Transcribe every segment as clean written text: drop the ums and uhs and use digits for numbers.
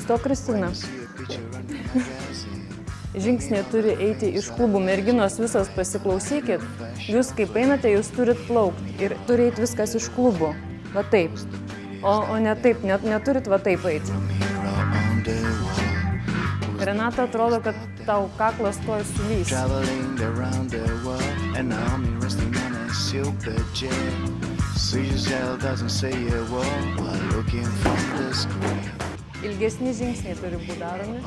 Stop, Kristina. Žingsniai turi eiti iš klubų. Merginos visos pasiklausykit. Jūs kaip einate, jūs turit plaukti. Ir turi eiti viskas iš klubų. Va taip. O ne taip, neturit va taip eiti. Renata, atrodo, kad tau kaklas tuoj sulys. Ilgesni žingsniai turi būti daromi.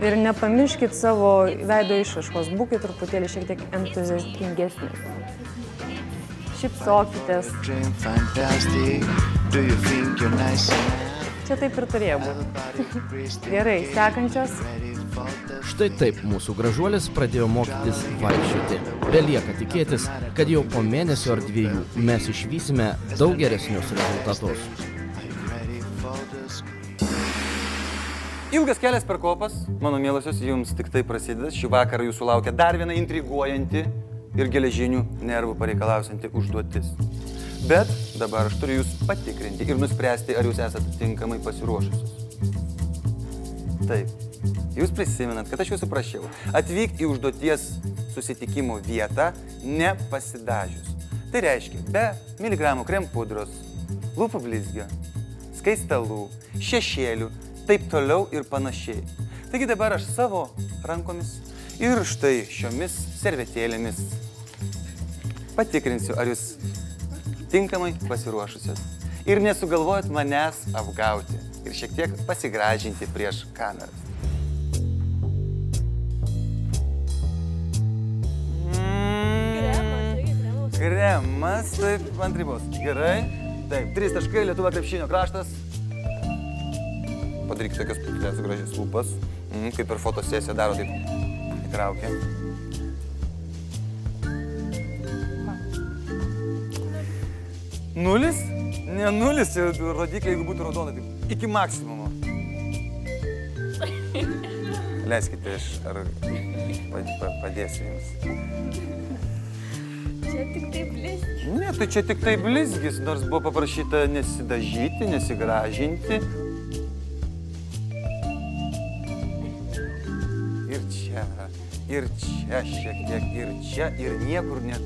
Ir nepamirškit savo veido išraiškos, būkit truputėlį šiek tiek entuziastingesnis. Šypsokitės. Čia taip ir turėjo būti. Gerai, sekančios. Štai taip mūsų gražuolis pradėjo mokytis vaikščioti. Belieka tikėtis, kad jau po mėnesio ar 2 mes išvysime daug geresnius rezultatus. Ilgas kelias per kopas, mano mielosios, jums tik tai prasideda. Šį vakarą jūsų laukia dar viena intriguojanti ir geležinių nervų pareikalausianti užduotis. Bet dabar aš turiu jūs patikrinti ir nuspręsti, ar jūs esate tinkamai pasiruošusios. Taip, jūs prisimenat, kad aš jūsų prašiau atvykti į užduoties susitikimo vietą nepasidažius. Tai reiškia, be miligramų krempudros, lūpų blizgio, skaistalų, šešėlių, taip toliau ir panašiai. Taigi dabar aš savo rankomis ir štai šiomis servetėlėmis patikrinsiu, ar jūs tinkamai pasiruošusios. Ir nesugalvojat manęs apgauti ir šiek tiek pasigražinti prieš kameras. Kremas, taip, ant ribos. Gerai. Taip, 3 taškai, Lietuva krepšinio kraštas. Padaryk tokias putlės gražias lūpas, kaip per fotosesiją daro, taip įtraukia. Nulis? Ne nulis, rodiklė, jeigu būtų raudona, taip iki maksimumo. Leiskite, aš ar padėsiu jums. Čia tik tai blizgis. Ne, tai čia tik tai blizgis, nors buvo paprašyta nesidažyti, nesigražinti. Ir čia šiek tiek, ir čia, ir niekur net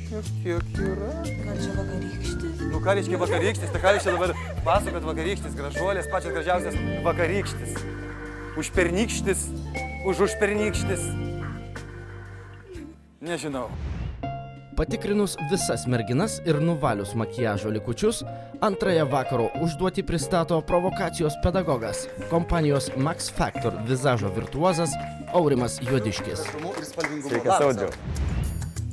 šiek tiek yra. Gal čia vakarykštis? Nu, ką reiškia vakarykštis? Tai ką reiškia dabar pasakot vakarykštis, gražuolės, pačias gražiausias vakarykštis. Užpernykštis, užpernykštis. Nežinau. Patikrinus visas merginas ir nuvalius makiažo likučius, antrąją vakaro užduotį pristato provokacijos pedagogas, kompanijos Max Factor vizažo virtuozas Aurimas Juodiškis. Sveikas, Audriau.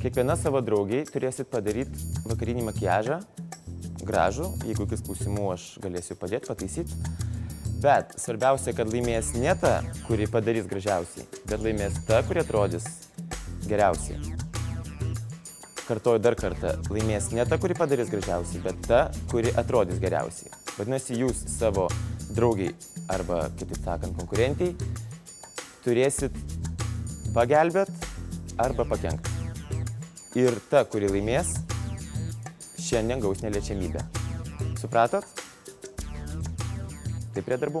Kiekviena savo draugiai turėsit padaryti vakarinį makiažą, gražų, jeigu kis klausimų aš galėsiu padėti, pataisyti. Bet svarbiausia, kad laimės ne ta, kuri padarys gražiausiai, bet laimės ta, kuri atrodys geriausiai. Kartoju dar kartą, laimės ne ta, kuri padarys gražiausiai, bet ta, kuri atrodys geriausiai. Vadinasi, jūs savo draugiai arba, kitaip sakant, konkurentiai turėsit pagelbėt arba pakenkt. Ir ta, kuri laimės, šiandien gaus neliečiamybę. Supratot? Tai prie darbų.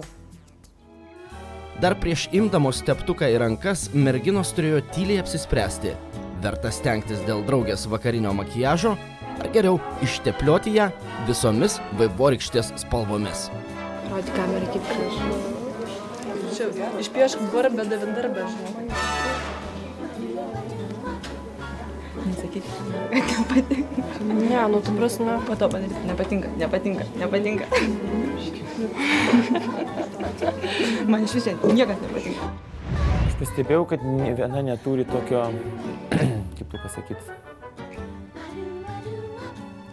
Dar prieš imdamos teptuką į rankas, merginos turėjo tyliai apsispręsti. Verta stengtis dėl draugės vakarinio makiažo, ar geriau išteplioti ją visomis vaivorykštės spalvomis. Rodi kamerą kaip gražu. Čia išpiešk barbę, devindarbę, žinau. Nesakyk, kad nepatinka. Ne, nu tu prasme. Po to padaryti. Nepatinka. Man iš vis niekas nepatinka. Aš pastebėjau, kad viena neturi tokio, kaip tu pasakyti,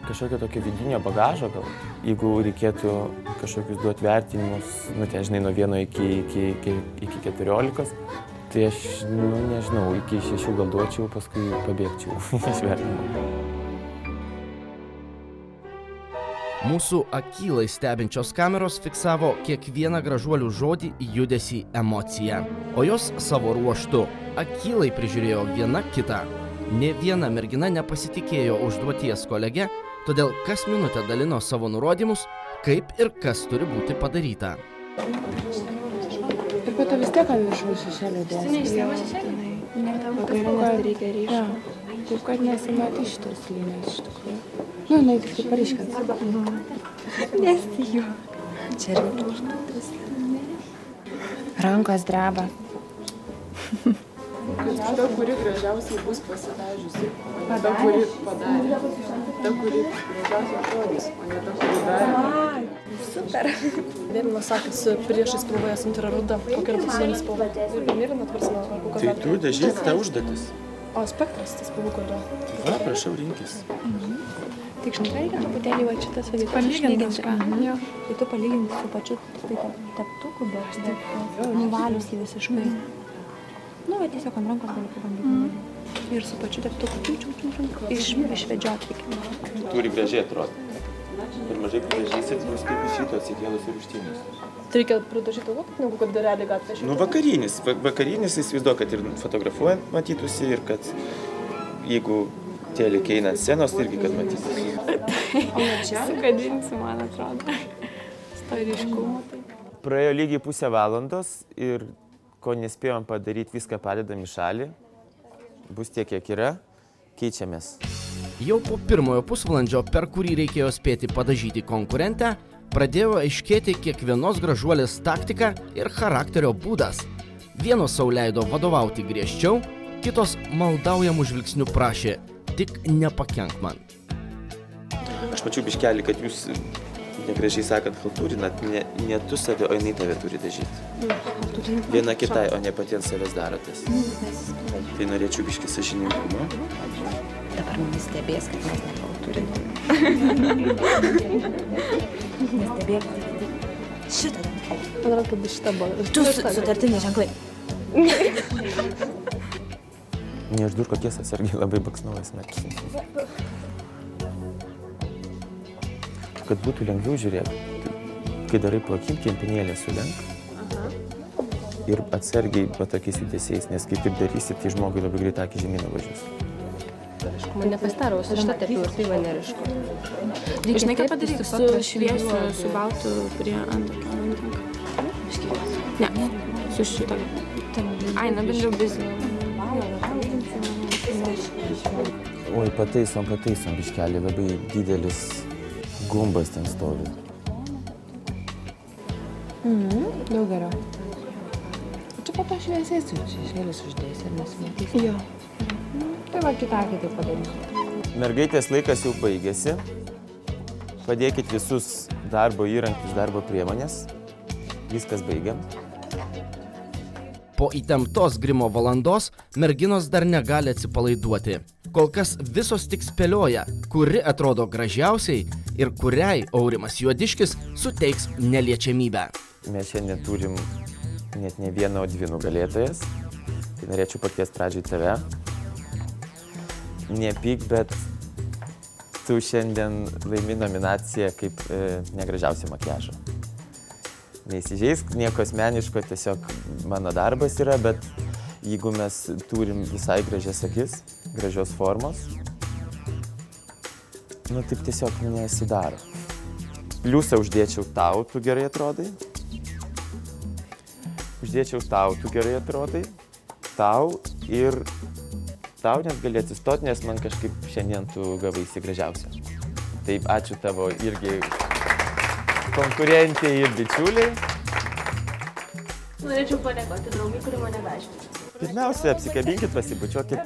kažkokio tokio vidinio bagažo gal. Jeigu reikėtų kažkokius duoti vertinimus, nu tai žinai, nuo 1 iki 14, Tai aš, nežinau, iki 6 gal duočiau, paskui pabėgčiau iš vertinimo. Mūsų akylai stebinčios kameros fiksavo kiekvieną gražuolių žodį, judesį, emociją. O jos savo ruožtu akylai prižiūrėjo viena kitą. Nė viena mergina nepasitikėjo užduoties kolege, todėl kas minutę dalino savo nurodymus, kaip ir kas turi būti padaryta. Ir po to vis tiek viršų šešėlį dės. Reikia ryšio. Taip, kad nesimatai šitos linijos iš tikrųjų. Nu, tik taip paryškins. Nesijo. Čia reikia užduotis. Rankos dreba. Ta, kuri gražiausiai bus pasidažiusi, ta, kuri padarė. Ta, kuri gražiausiai atrodys, o ne ta, kuri darė. Super. Vėlimas sakė, su priešais spalvoje esanti yra ruda, kokia yra pasaulyje spalva. Ir mėlyna, tvarsime, Tai tu dažyti tą užduotis. O spektras, tas spalvų kodėl? Va, prašau, rinkis. Tik žinai, reikia truputėlį va šitas vadinasi išlyginti. Tai tu palyginti su pačiu teptuku, bet nuvalius jį visiškai. Nu, va tiesiog ant rankos gali pabandyti. Ir su pačiu teptuku išvedžioti reikia. Turi gražiai atrodo. Ir mažai gražysit, bus kaip iš šito atsikėlus ir užtinus. Tai reikia pridažyti lūpą, negu kad realiai gatvė. Nu, vakarinis. Vakarinis įsivaizduoju, kad ir fotografuojant matytųsi ir kad jeigu tie likiai eina ant scenos, irgi kad matytųsi. Sukadinsi, man atrodo. Storiškumo. Praėjo lygiai pusę valandos ir ko nespėjom padaryti, viską padedam į šalį. Bus tiek, kiek yra. Keičiamės. Jau po pirmojo pusvalandžio, per kurį reikėjo spėti padažyti konkurentę, pradėjo aiškėti kiekvienos gražuolės taktika ir charakterio būdas. Vienos sau leido vadovauti griežčiau, kitos maldaujamų žvilgsnių prašė, tik nepakenk man. Aš mačiau biškelį, kad jūs negražiai sakant haltūrinat, ne tu save, o jinai tave turi dažyti. Viena kitai, o ne pati ant savęs darotės. Tai norėčiau biškį sąžiningumo. Dabar mums stebės, kad mes nehaltūrinam. Nestebėk, šitą. Man atrodo, kad šitą buvo. Tu sutartiniai ženklai. Neišdurko tiesą, Sergei labai baksnuoja smarkiai. Kad būtų lengviau žiūrėti, kai darai plakim, kempinėlę sulenk ir atsargiai tokiais judesiais, nes kai taip darysit, tai žmogui labai greit akį žemyn važiuos. Man nepastarau, su šitą tepiu ir tai va nerišku. Žinai, ką padaryti? Su šviesiu, su baltu prie antakio. Ne, su šito. Ai, na, bendriau bizniu. Oi, pataisom, biškelį, labai didelis gumbas ten stovi. Daug geriau. Čia po to šviesiai su šešėlis uždės ir nesimatys. Jo. Tai va kitą taip padarysiu. Mergaitės laikas jau baigėsi. Padėkit visus darbo įrankius, darbo priemonės. Viskas baigiam. Po įtemptos grimo valandos merginos dar negali atsipalaiduoti. Kol kas visos tik spėlioja, kuri atrodo gražiausiai ir kuriai Aurimas Juodiškis suteiks neliečiamybę. Mes šiandien turim net ne vieną, o dvi nugalėtojas. Tai norėčiau pakviesti pradžiai tave. Nepyk, bet tu šiandien laimi nominaciją kaip negražiausia makiažo. Neįsižeisk, nieko asmeniško, tiesiog mano darbas yra, bet jeigu mes turim visai gražias akis, gražios formos, nu taip tiesiog nesidaro. Pliusą uždėčiau tau, tu gerai atrodai. Uždėčiau tau, tu gerai atrodai. Tau ir tau net gali atsistoti, nes man kažkaip šiandien tu gavaisi gražiausia. Taip, ačiū tavo irgi konkurentė ir bičiuliai. Norėčiau padėkoti draugai, kuri mane vežė. Pirmiausia, apsikabinkit, pasibučiuokit.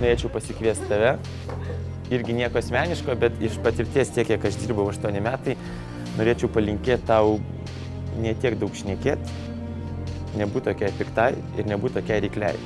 Norėčiau pasikviesti tave. Irgi nieko asmeniško, bet iš patirties tiek, kiek aš dirbau 8 metai, norėčiau palinkėti tau ne tiek daug šnekėti, nebūt tokiai piktai ir nebūt tokiai reikliai.